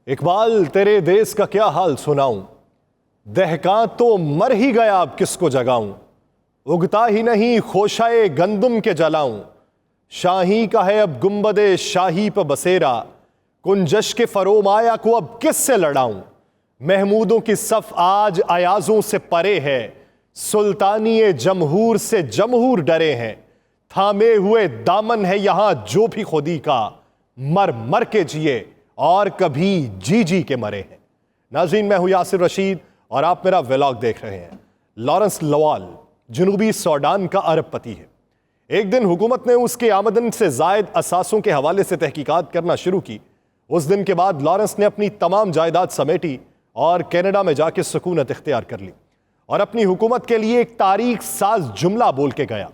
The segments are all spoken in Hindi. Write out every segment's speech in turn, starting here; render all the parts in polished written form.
इकबाल तेरे देश का क्या हाल सुनाऊं, दहका तो मर ही गया अब किसको जगाऊं, उगता ही नहीं खोशाए गंदुम के जलाऊं, शाही का है अब गुंबदे शाही पर बसेरा, कुंजश के फरोमाया को अब किससे लड़ाऊं, महमूदों की सफ आज अयाजों से परे है, सुल्तानी जमहूर से जमहूर डरे हैं, थामे हुए दामन है यहां जो भी खुदी का, मर मर के जिए और कभी जी जी के मरे हैं। नाज़रीन, मैं हूं यासिर रशीद और आप मेरा व्लॉग देख रहे हैं। लॉरेंस लवाल जनूबी सूडान का अरबपति है। एक दिन हुकूमत ने उसके आमदन से जायद असासों के हवाले से तहकीकात करना शुरू की। उस दिन के बाद लॉरेंस ने अपनी तमाम जायदाद समेटी और कनाडा में जाके सुकूनत इख्तियार कर ली और अपनी हुकूमत के लिए एक तारीख साज जुमला बोल के गया।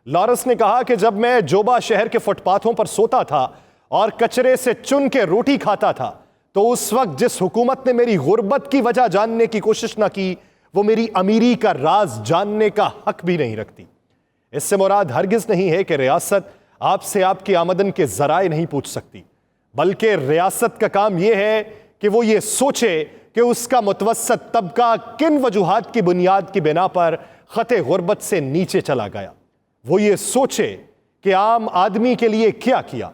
लॉरेंस ने कहा कि जब मैं जोबा शहर के फुटपाथों पर सोता था और कचरे से चुन के रोटी खाता था, तो उस वक्त जिस हुकूमत ने मेरी गुर्बत की वजह जानने की कोशिश ना की, वो मेरी अमीरी का राज जानने का हक भी नहीं रखती। इससे मुराद हरगिज नहीं है कि रियासत आपसे आपकी आमदन के जराए नहीं पूछ सकती, बल्कि रियासत का काम यह है कि वो ये सोचे कि उसका मुतवस्सत तबका किन वजूहात की बुनियाद की बिना पर खते गुर्बत से नीचे चला गया। वो ये सोचे कि आम आदमी के लिए क्या किया।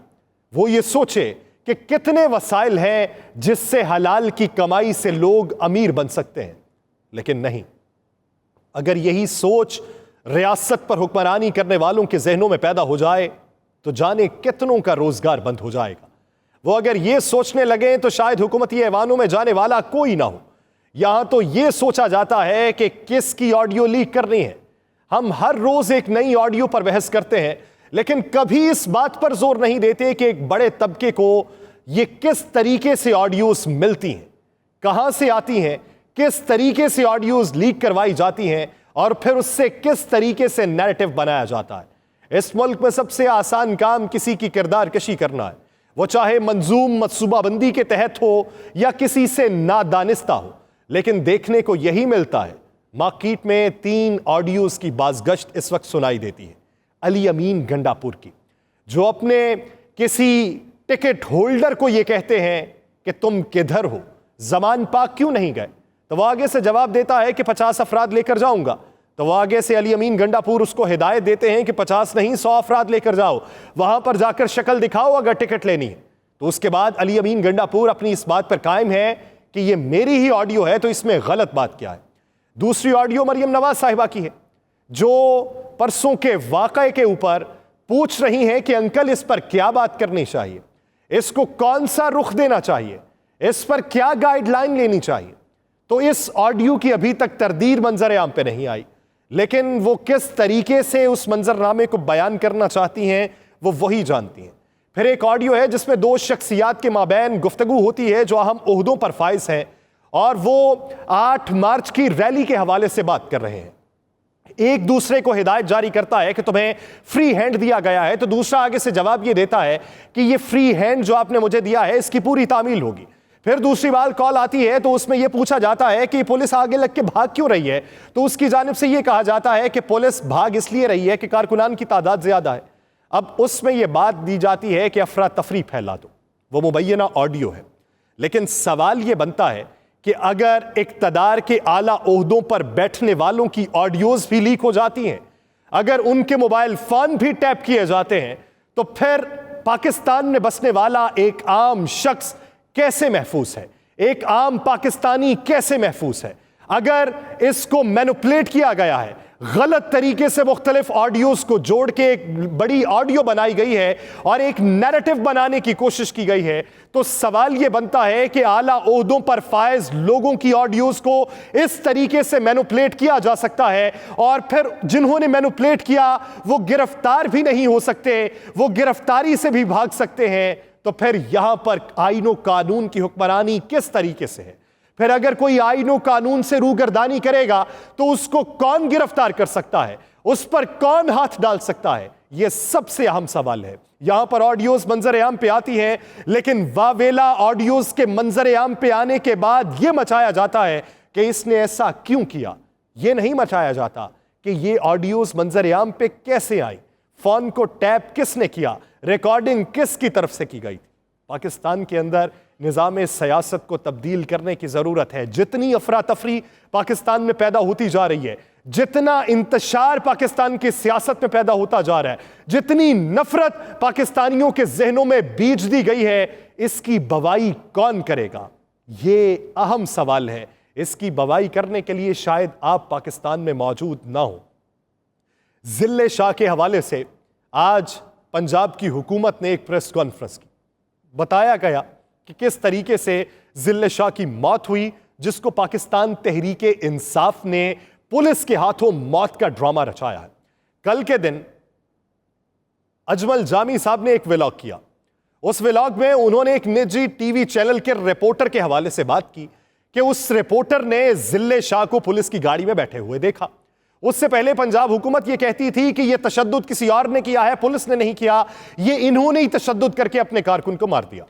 वो ये सोचे कि कितने वसाइल हैं जिससे हलाल की कमाई से लोग अमीर बन सकते हैं। लेकिन नहीं, अगर यही सोच रियासत पर हुक्मरानी करने वालों के जहनों में पैदा हो जाए तो जाने कितनों का रोजगार बंद हो जाएगा। वो अगर ये सोचने लगे तो शायद हुकूमती ऐवानों में जाने वाला कोई ना हो। यहां तो ये सोचा जाता है कि किसकी ऑडियो लीक करनी है। हम हर रोज एक नई ऑडियो पर बहस करते हैं, लेकिन कभी इस बात पर जोर नहीं देते कि एक बड़े तबके को ये किस तरीके से ऑडियोज मिलती हैं, कहां से आती हैं, किस तरीके से ऑडियोज लीक करवाई जाती हैं और फिर उससे किस तरीके से नैरेटिव बनाया जाता है। इस मुल्क में सबसे आसान काम किसी की किरदार कशी करना है, वो चाहे मंजूम मनसूबाबंदी के तहत हो या किसी से नादानिस्ता हो, लेकिन देखने को यही मिलता है। मार्केट में 3 ऑडियोज की बाज़गश्त इस वक्त सुनाई देती है। अली अमीन गंडापुर की, जो अपने किसी टिकट होल्डर को यह कहते हैं कि तुम किधर हो, जमान पाक क्यों नहीं गए, तो वह आगे से जवाब देता है कि 50 अफराद लेकर जाऊंगा। तो वह आगे से अली अमीन गंडापुर उसको हिदायत देते हैं कि 50 नहीं 100 अफराद लेकर जाओ, वहां पर जाकर शक्ल दिखाओ अगर टिकट लेनी है। तो उसके बाद अली अमीन गंडापुर अपनी इस बात पर कायम है कि यह मेरी ही ऑडियो है, तो इसमें गलत बात क्या है। दूसरी ऑडियो मरियम नवाज साहिबा की है, जो परसों के वाकये के ऊपर पूछ रही हैं कि अंकल इस पर क्या बात करनी चाहिए, इसको कौन सा रुख देना चाहिए, इस पर क्या गाइडलाइन लेनी चाहिए। तो इस ऑडियो की अभी तक तरदीर मंजर आम पे नहीं आई, लेकिन वो किस तरीके से उस मंजरनामे को बयान करना चाहती हैं वो वही जानती हैं। फिर एक ऑडियो है जिसमें 2 शख्सियात के माबैन गुफ्तगू होती है जो अहम ओहदों पर फाइज हैं, और वो 8 मार्च की रैली के हवाले से बात कर रहे हैं। एक दूसरे को हिदायत जारी करता है कि तुम्हें फ्री हैंड दिया गया है, तो दूसरा आगे से जवाब ये देता है कि ये फ्री हैंड जो आपने मुझे दिया है इसकी पूरी तामील होगी। फिर दूसरी बार कॉल आती है तो उसमें यह पूछा जाता है कि पुलिस आगे लग के भाग क्यों रही है, तो उसकी जानिब से यह कहा जाता है कि पुलिस भाग इसलिए रही है कि कारकुनान की तादाद ज्यादा है। अब उसमें यह बात दी जाती है कि अफरा तफरी फैला दो, वो मुबैना ऑडियो है। लेकिन सवाल यह बनता है कि अगर इक्तदार के आला ओहदों पर बैठने वालों की ऑडियोज भी लीक हो जाती हैं, अगर उनके मोबाइल फोन भी टैप किए जाते हैं, तो फिर पाकिस्तान में बसने वाला एक आम शख्स कैसे महफूज है, एक आम पाकिस्तानी कैसे महफूज है। अगर इसको मैनिपुलेट किया गया है, गलत तरीके से मुख्तलिफ ऑडियोज को जोड़ के एक बड़ी ऑडियो बनाई गई है और एक नैरेटिव बनाने की कोशिश की गई है, तो सवाल यह बनता है कि आला ओहदों पर फायज लोगों की ऑडियोज को इस तरीके से मैनिपुलेट किया जा सकता है और फिर जिन्होंने मैनिपुलेट किया वो गिरफ्तार भी नहीं हो सकते, वो गिरफ्तारी से भी भाग सकते हैं। तो फिर यहां पर आईनो कानून की हुक्मरानी किस तरीके से है? फिर अगर कोई आईनो कानून से रूगर्दानी करेगा तो उसको कौन गिरफ्तार कर सकता है, उस पर कौन हाथ डाल सकता है? यह सबसे अहम सवाल है। यहां पर ऑडियोज मंजर आम पे आती है, लेकिन वावेला ऑडियोज के मंजर आम पे आने के बाद यह मचाया जाता है कि इसने ऐसा क्यों किया। यह नहीं मचाया जाता कि यह ऑडियोज मंजर आम पे कैसे आई, फोन को टैप किसने किया, रिकॉर्डिंग किसकी तरफ से की गई थी। पाकिस्तान के अंदर निज़ाम सियासत को तब्दील करने की ज़रूरत है। जितनी अफरा तफरी पाकिस्तान में पैदा होती जा रही है, जितना इंतशार पाकिस्तान की सियासत में पैदा होता जा रहा है, जितनी नफरत पाकिस्तानियों के जहनों में बीज दी गई है, इसकी बवाई कौन करेगा? ये अहम सवाल है। इसकी बवाई करने के लिए शायद आप पाकिस्तान में मौजूद ना हो। जिले शाह के हवाले से आज पंजाब की हुकूमत ने एक प्रेस कॉन्फ्रेंस की। बताया गया कि किस तरीके से जिले शाह की मौत हुई, जिसको पाकिस्तान तहरीके इंसाफ ने पुलिस के हाथों मौत का ड्रामा रचाया है। कल के दिन अजमल जामी साहब ने एक व्लॉग किया। उस व्लॉग में उन्होंने एक निजी टीवी चैनल के रिपोर्टर के हवाले से बात की कि उस रिपोर्टर ने जिले शाह को पुलिस की गाड़ी में बैठे हुए देखा। उससे पहले पंजाब हुकूमत यह कहती थी कि यह तशद्दुद किसी और ने किया है, पुलिस ने नहीं किया, ये इन्होंने ही तशद्दुद करके अपने कारकुन को मार दिया।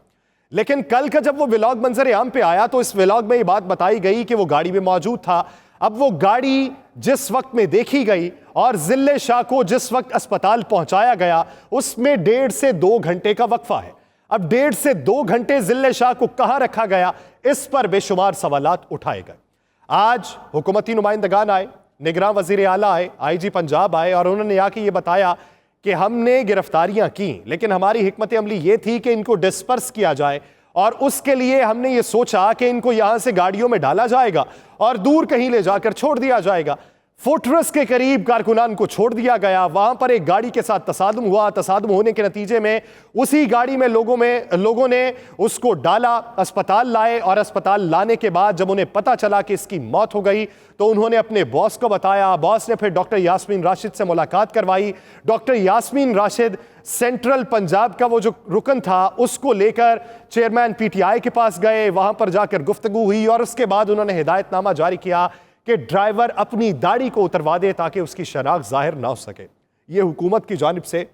लेकिन कल का जब वो व्लॉग मंजर आम पे आया तो इस व्लॉग में ये बात बताई गई कि वो गाड़ी में मौजूद था। अब वो गाड़ी जिस वक्त में देखी गई और जिले शाह को जिस वक्त अस्पताल पहुंचाया गया, उसमें 1.5 से 2 घंटे का वक्फा है। अब 1.5 से 2 घंटे जिले शाह को कहां रखा गया, इस पर बेशुमार सवालात उठाए गए। आज हुकूमती नुमाइंदगान आए, निगरान वजीर आला आए, IG पंजाब आए और उन्होंने आके ये बताया कि हमने गिरफ्तारियां की, लेकिन हमारी हिकमत अमली ये थी कि इनको डिस्पर्स किया जाए और उसके लिए हमने ये सोचा कि इनको यहां से गाड़ियों में डाला जाएगा और दूर कहीं ले जाकर छोड़ दिया जाएगा। फोर्ट्रेस के करीब कारकुनान को छोड़ दिया गया। वहां पर एक गाड़ी के साथ तसादुम हुआ। तसादुम होने के नतीजे में उसी गाड़ी में लोगों ने उसको डाला, अस्पताल लाए और अस्पताल लाने के बाद जब उन्हें पता चला कि इसकी मौत हो गई तो उन्होंने अपने बॉस को बताया। बॉस ने फिर डॉक्टर यास्मीन राशिद से मुलाकात करवाई। डॉक्टर यास्मीन राशिद सेंट्रल पंजाब का वो जो रुकन था उसको लेकर चेयरमैन PTI के पास गए। वहां पर जाकर गुफ्तगू हुई और उसके बाद उन्होंने हिदायतनामा जारी किया कि ड्राइवर अपनी दाढ़ी को उतरवा दे ताकि उसकी शनाख्त जाहिर ना हो सके। यह हुकूमत की जानिब से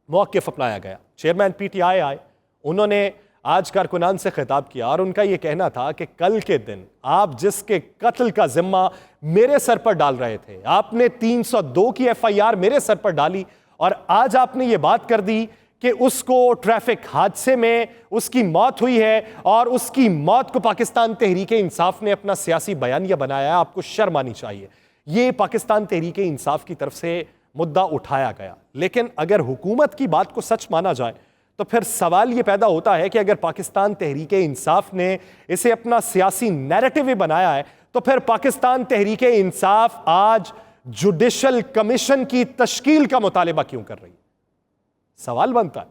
मौक़िफ़ अपनाया गया। चेयरमैन PTI आए, उन्होंने आज कारकुनान से खिताब किया और उनका यह कहना था कि कल के दिन आप जिसके कत्ल का जिम्मा मेरे सर पर डाल रहे थे, आपने 302 की FIR मेरे सर पर डाली और आज आपने ये बात कर दी कि उसको ट्रैफिक हादसे में उसकी मौत हुई है और उसकी मौत को पाकिस्तान तहरीके इंसाफ ने अपना सियासी बयानिया बनाया है। आपको शर्म आनी चाहिए। ये पाकिस्तान तहरीके इंसाफ की तरफ से मुद्दा उठाया गया। लेकिन अगर हुकूमत की बात को सच माना जाए तो फिर सवाल ये पैदा होता है कि अगर पाकिस्तान तहरीके इंसाफ ने इसे अपना सियासी नैरेटिव बनाया है तो फिर पाकिस्तान तहरीके इंसाफ आज जुडिशल कमीशन की तश्कील का मुतालिबा क्यों कर रही है? सवाल बनता है।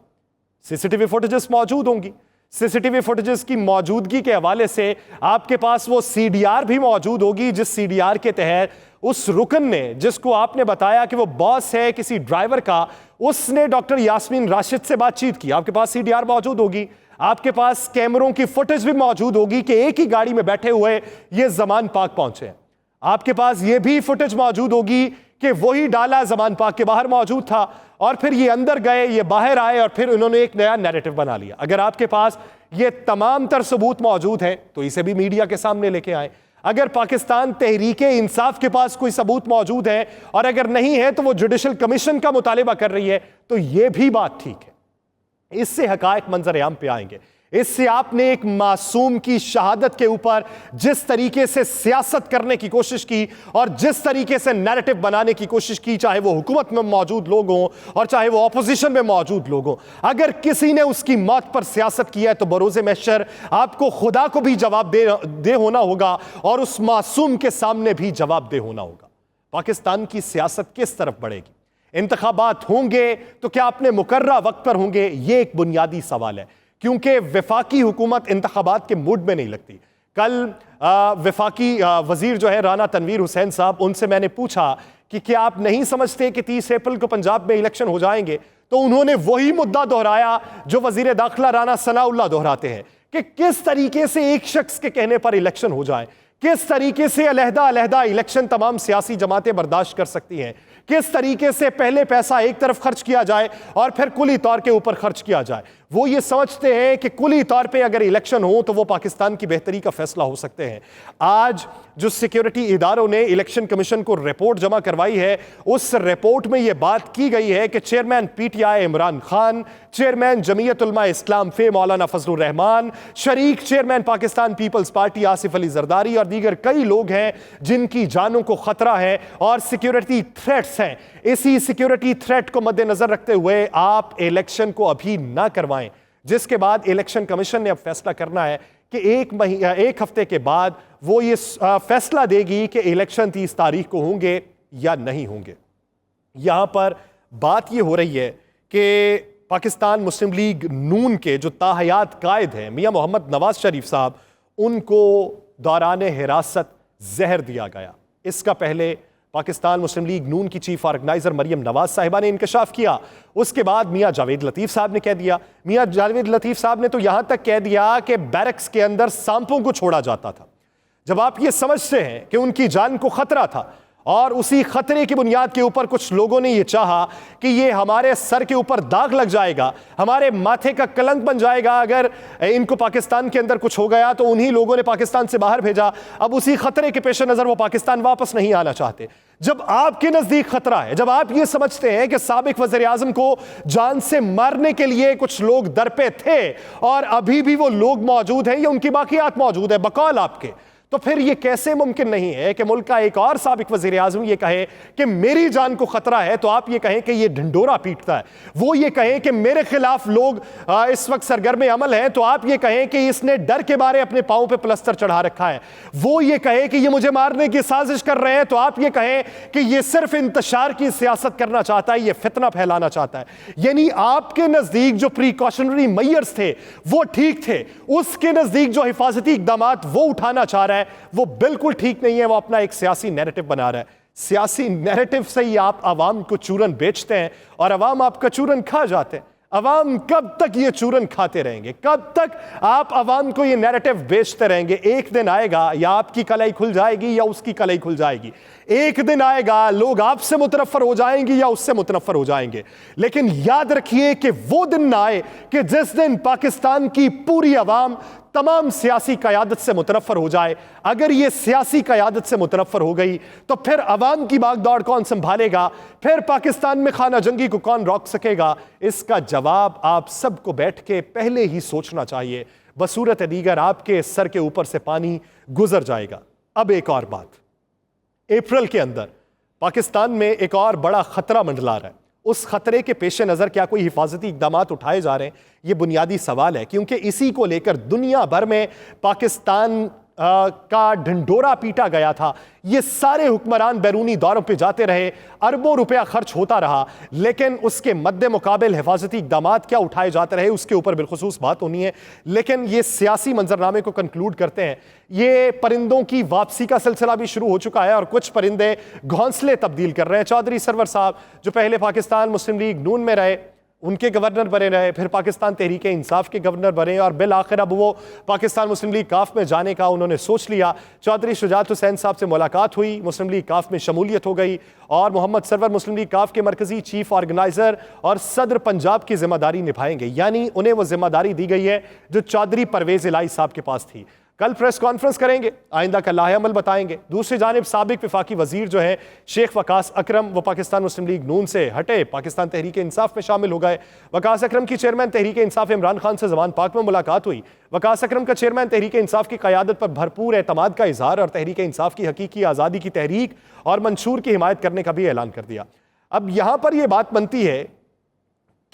CCTV फुटेजेस मौजूद होंगी। CCTV फुटेजेस की मौजूदगी के हवाले से आपके पास वो CDR भी मौजूद होगी, जिस CDR के तहत उस रुकन ने, जिसको आपने बताया कि वो बॉस है किसी ड्राइवर का, उसने डॉक्टर यास्मीन राशिद से बातचीत की। आपके पास CDR मौजूद होगी। आपके पास कैमरों की फुटेज भी मौजूद होगी कि एक ही गाड़ी में बैठे हुए ये जमान पाक पहुंचे हैं। आपके पास ये भी फुटेज मौजूद होगी कि वही डाला जमान पाक के बाहर मौजूद था और फिर ये अंदर गए, ये बाहर आए और फिर उन्होंने एक नया नैरेटिव बना लिया। अगर आपके पास ये तमाम तर सबूत मौजूद हैं तो इसे भी मीडिया के सामने लेके आए। अगर पाकिस्तान तहरीके इंसाफ के पास कोई सबूत मौजूद है और अगर नहीं है तो वो जुडिशल कमीशन का मुतालिबा कर रही है, तो ये भी बात ठीक है। इससे हकायक मंजर आम पे आएंगे। इससे आपने एक मासूम की शहादत के ऊपर जिस तरीके से सियासत करने की कोशिश की और जिस तरीके से नैरेटिव बनाने की कोशिश की, चाहे वो हुकूमत में मौजूद लोग हों और चाहे वो ऑपोजिशन में मौजूद लोग हों, अगर किसी ने उसकी मौत पर सियासत किया है तो बरोज़े महशर आपको खुदा को भी जवाब दे होना होगा और उस मासूम के सामने भी जवाब दे होना होगा। पाकिस्तान की सियासत किस तरफ बढ़ेगी? इंतखाबात होंगे तो क्या अपने मुकर्रा वक्त पर होंगे? ये एक बुनियादी सवाल है, क्योंकि वफाकी हुकूमत इंतखाबात के मूड में नहीं लगती। कल वफाकी वजीर जो है राना तनवीर हुसैन साहब, उनसे मैंने पूछा कि क्या आप नहीं समझते कि 30 अप्रैल को पंजाब में इलेक्शन हो जाएंगे? तो उन्होंने वही मुद्दा दोहराया जो वजीर दाखिला राना सनाउल्लाह दोहराते हैं कि किस तरीके से एक शख्स के कहने पर इलेक्शन हो जाए, किस तरीके से अलहदा इलेक्शन तमाम सियासी जमातें बर्दाश्त कर सकती हैं, किस तरीके से पहले पैसा एक तरफ खर्च किया जाए और फिर कुली तौर के ऊपर खर्च किया जाए। वो ये समझते हैं कि कुली तौर पे अगर इलेक्शन हो तो वो पाकिस्तान की बेहतरी का फैसला हो सकते हैं। आज जो सिक्योरिटी इदारों ने इलेक्शन कमीशन को रिपोर्ट जमा करवाई है, उस रिपोर्ट में यह बात की गई है कि chairman PTI Imran Khan, chairman Jamiat Ulema Islam F Maulana Fazlur Rahman, शरीक chairman Pakistan peoples party Asif Ali Zardari और दीगर कई लोग हैं जिनकी जानों को खतरा है और सिक्योरिटी थ्रेट्स हैं। इसी सिक्योरिटी थ्रेट को मद्देनजर रखते हुए आप इलेक्शन को अभी ना करवाएं, जिसके बाद इलेक्शन कमीशन ने अब फैसला करना है कि एक हफ्ते के बाद वो ये फैसला देगी कि इलेक्शन 30 तारीख को होंगे या नहीं होंगे। यहां पर बात ये हो रही है कि पाकिस्तान मुस्लिम लीग नून के जो ताहयात कायद हैं मियां मोहम्मद नवाज शरीफ साहब, उनको दौरान हिरासत जहर दिया गया। इसका पहले पाकिस्तान मुस्लिम लीग नून की चीफ ऑर्गेनाइजर मरियम नवाज साहिबा ने इंकशाफ किया। उसके बाद मियां जावेद लतीफ साहब ने कह दिया। मियां जावेद लतीफ साहब ने तो यहां तक कह दिया कि बैरक्स के अंदर सांपों को छोड़ा जाता था। जब आप ये समझते हैं कि उनकी जान को खतरा था और उसी खतरे की बुनियाद के ऊपर कुछ लोगों ने यह चाहा कि ये हमारे सर के ऊपर दाग लग जाएगा, हमारे माथे का कलंक बन जाएगा अगर इनको पाकिस्तान के अंदर कुछ हो गया, तो उन्हीं लोगों ने पाकिस्तान से बाहर भेजा। अब उसी खतरे के पेश नजर वो पाकिस्तान वापस नहीं आना चाहते। जब आपके नजदीक खतरा है, जब आप ये समझते हैं कि साबिक वज़ीर आज़म को जान से मारने के लिए कुछ लोग दर पे थे और अभी भी वो लोग मौजूद हैं या उनकी बाकियात मौजूद है बकौल आपके, तो फिर यह कैसे मुमकिन नहीं है कि मुल्क का एक और साबिक वज़ीर आज़म ये कहे कि मेरी जान को खतरा है, तो आप ये कहें कि ये ढिंडोरा पीटता है। वो ये कहें कि मेरे खिलाफ लोग इस वक्त सरगर्म अमल हैं, तो आप ये कहें कि इसने डर के बारे अपने पांव पे प्लस्तर चढ़ा रखा है। वो ये कहे कि ये मुझे मारने की साजिश कर रहे हैं, तो आप ये कहें कि ये सिर्फ इंतशार की सियासत करना चाहता है, ये फितना फैलाना चाहता है। यानी आपके नजदीक जो प्रिकॉशनरी मेजर्स थे वो ठीक थे, उसके नजदीक जो हिफाजती इकदाम वो उठाना चाह रहा है वो बिल्कुल ठीक नहीं है। वो अपना एक सियासी नैरेटिव बना रहा है। सियासी नैरेटिव से ही आप आवाम को चूरन बेचते हैं और आवाम आपका चूरन खा जाते हैं। अवाम कब तक ये चूरन खाते रहेंगे? कब तक आप अवाम को ये नैरेटिव बेचते रहेंगे? एक दिन आएगा या आपकी कलाई खुल जाएगी या उसकी कलाई खुल जाएगी। एक दिन आएगा लोग आपसे मुतनफ़र हो जाएंगे या उससे मुतनफ़र हो जाएंगे। लेकिन याद रखिए कि वो दिन ना आए कि जिस दिन पाकिस्तान की पूरी अवाम तमाम सियासी क़यादत से मुतनफ़र हो जाए। अगर ये सियासी क़यादत से मुतनफ़र हो गई तो फिर अवाम की भागदौड़ कौन संभालेगा? फिर पाकिस्तान में खाना जंगी को कौन रोक सकेगा? इसका जवाब आप सबको बैठ के पहले ही सोचना चाहिए। बसूरत दीगर आपके सर के ऊपर से पानी गुजर जाएगा। अब एक और बात, अप्रैल के अंदर पाकिस्तान में एक और बड़ा खतरा मंडला रहा है। उस खतरे के पेश नज़र क्या कोई हिफाजती इकदाम उठाए जा रहे हैं? ये बुनियादी सवाल है, क्योंकि इसी को लेकर दुनिया भर में पाकिस्तान का ढिंढोरा पीटा गया था। ये सारे हुक्मरान बैरूनी दौरों पे जाते रहे, अरबों रुपया खर्च होता रहा, लेकिन उसके मद्दे मुकाबिल हिफाजती इकदाम क्या उठाए जाते रहे उसके ऊपर बिलखुसूस बात होनी है। लेकिन ये सियासी मंजरनामे को कंक्लूड करते हैं। ये परिंदों की वापसी का सिलसिला भी शुरू हो चुका है और कुछ परिंदे घोंसले तब्दील कर रहे हैं। चौधरी सरवर साहब जो पहले पाकिस्तान मुस्लिम लीग नून में रहे, उनके गवर्नर बने रहे, फिर पाकिस्तान तहरीक इंसाफ के गवर्नर बने और बिल आखिर अब वो पाकिस्तान मुस्लिम लीग काफ में जाने का उन्होंने सोच लिया। चौधरी शुजात हुसैन साहब से मुलाकात हुई, मुस्लिम लीग काफ में शमूलियत हो गई और मोहम्मद सरवर मुस्लिम लीग काफ के मरकजी चीफ ऑर्गेनाइजर और सदर पंजाब की जिम्मेदारी निभाएंगे। यानी उन्हें वो जिम्मेदारी दी गई है जो चौधरी परवेज इलाही साहब के पास थी। कल प्रेस कॉन्फ्रेंस करेंगे, आइंदा का लाहे अमल बताएंगे। दूसरी जानिब साबिक वफाकी वजीर जो है शेख वकास अकरम, वो पाकिस्तान मुस्लिम लीग नून से हटे, पाकिस्तान तहरीक इंसाफ में शामिल हो गए। वकास अकरम की चेयरमैन तहरीक इंसाफ इमरान खान से जमान पाक में मुलाकात हुई। वकास अकरम का चेयरमैन तहरीक इंसाफ की क़यादत पर भरपूर एतमाद का इजहार और तहरीक इंसाफ की हकीकी आज़ादी की तहरीक और मंशूर की हिमायत करने का भी ऐलान कर दिया। अब यहां पर यह बात बनती है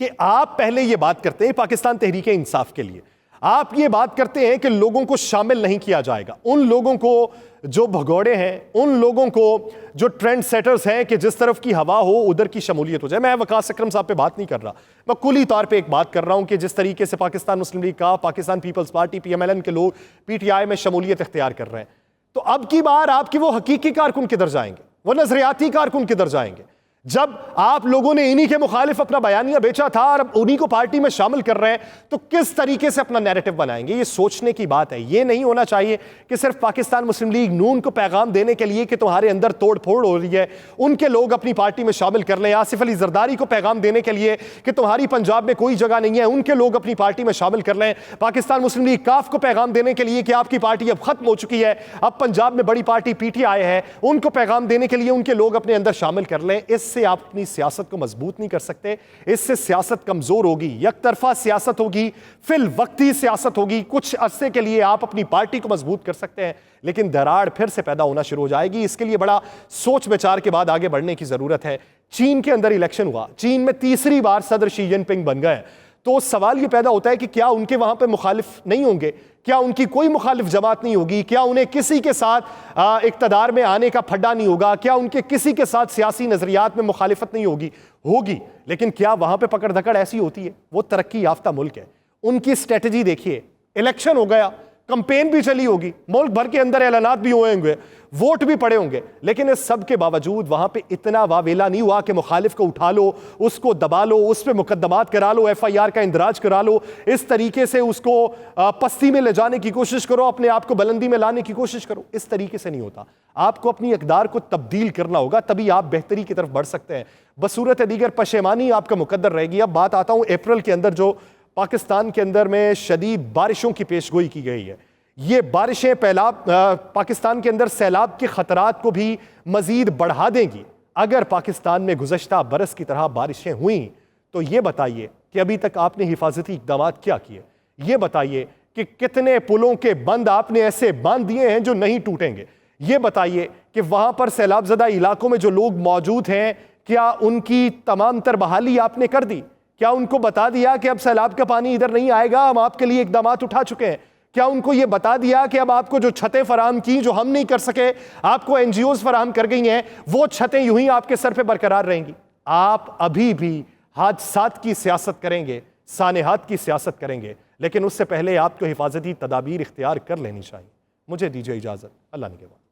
कि आप पहले ये बात करते हैं पाकिस्तान तहरीक इंसाफ के लिए, आप ये बात करते हैं कि लोगों को शामिल नहीं किया जाएगा, उन लोगों को जो भगोड़े हैं, उन लोगों को जो ट्रेंड सेटर्स हैं कि जिस तरफ की हवा हो उधर की शमूलियत हो जाए। मैं वकास अकरम साहब पे बात नहीं कर रहा, मैं कुली तौर पे एक बात कर रहा हूं कि जिस तरीके से पाकिस्तान मुस्लिम लीग का, पाकिस्तान पीपल्स पार्टी PMLN के लोग PTI में शमूलियत इख्तियार कर रहे हैं, तो अब की बार आपकी वो हकीकी कारकुन किधर जाएंगे, वो नजरियाती कारकुन किधर जाएंगे? जब आप लोगों ने इन्हीं के मुखालिफ अपना बयानिया बेचा था और अब उन्हीं को पार्टी में शामिल कर रहे हैं, तो किस तरीके से अपना नैरेटिव बनाएंगे? ये सोचने की बात है। ये नहीं होना चाहिए कि सिर्फ पाकिस्तान मुस्लिम लीग नून को पैगाम देने के लिए कि तुम्हारे अंदर तोड़ फोड़ हो रही है, उनके लोग अपनी पार्टी में शामिल कर लें। आसिफ अली जरदारी को पैगाम देने के लिए कि तुम्हारी पंजाब में कोई जगह नहीं है, उनके लोग अपनी पार्टी में शामिल कर लें। पाकिस्तान मुस्लिम लीग काफ को पैगाम देने के लिए कि आपकी पार्टी अब खत्म हो चुकी है, अब पंजाब में बड़ी पार्टी पीटीआई है, उनको पैगाम देने के लिए उनके लोग अपने अंदर शामिल कर लें। इससे आप अपनी सियासत को मजबूत नहीं कर सकते, इससे सियासत कमजोर होगी, यकतरफा सियासत होगी, फिल वक्ती सियासत होगी। कुछ अरसे के लिए आप अपनी पार्टी को मजबूत कर सकते हैं, लेकिन दरार फिर से पैदा होना शुरू हो जाएगी। इसके लिए बड़ा सोच विचार के बाद आगे बढ़ने की जरूरत है। चीन के अंदर इलेक्शन हुआ, चीन में तीसरी बार सदर शी जिनपिंग बन गए, तो सवाल यह पैदा होता है कि क्या उनके वहां पे मुखालिफ नहीं होंगे? क्या उनकी कोई मुखालिफ जमात नहीं होगी? क्या उन्हें किसी के साथ इक्तदार में आने का फड्डा नहीं होगा? क्या उनके किसी के साथ सियासी नजरियात में मुखालिफत नहीं होगी? होगी, लेकिन क्या वहां पे पकड़ धकड़ ऐसी होती है? वो तरक्की याफ्ता मुल्क है, उनकी स्ट्रेटजी देखिए। इलेक्शन हो गया, कंपेन भी चली होगी, मुल्क भर के अंदर ऐलानात भी हुए होंगे, वोट भी पड़े होंगे, लेकिन इस सब के बावजूद वहां पे इतना वावेला नहीं हुआ कि मुखालिफ को उठा लो, उसको दबा लो, उस पर मुकदमात करा लो, FIR का इंदराज करा लो, इस तरीके से उसको पस्ती में ले जाने की कोशिश करो, अपने आप को बुलंदी में लाने की कोशिश करो। इस तरीके से नहीं होता। आपको अपनी इक़दार को तब्दील करना होगा, तभी आप बेहतरी की तरफ बढ़ सकते हैं। बसूरत दीगर पशेमानी आपका मुकद्दर रहेगी। अब बात आता हूं अप्रैल के अंदर जो पाकिस्तान के अंदर में शदीद बारिशों की पेशगोई की गई है। ये बारिशें पाकिस्तान के अंदर सैलाब के खतरात को भी मजीद बढ़ा देंगी। अगर पाकिस्तान में गुज़श्ता बरस की तरह बारिशें हुई, तो ये बताइए कि अभी तक आपने हिफाजती इक़दाम क्या किए? ये बताइए कि कितने पुलों के बंद आपने ऐसे बांध दिए हैं जो नहीं टूटेंगे? ये बताइए कि वहां पर सैलाबज़दा इलाकों में जो लोग मौजूद हैं, क्या उनकी तमाम तर बहाली आपने कर दी? क्या उनको बता दिया कि अब सैलाब का पानी इधर नहीं आएगा, हम आपके लिए इकदाम उठा चुके हैं? क्या उनको यह बता दिया कि अब आपको जो छतें फराहम की, जो हम नहीं कर सके, आपको NGOs फराहम कर गई हैं, वो छतें यूं ही आपके सर पे बरकरार रहेंगी? आप अभी भी हादसात की सियासत करेंगे, सानेहात की सियासत करेंगे, लेकिन उससे पहले आपको हिफाजती तदाबीर इख्तियार कर लेनी चाहिए। मुझे दीजिए इजाजत, अल्लाह ने के बाद।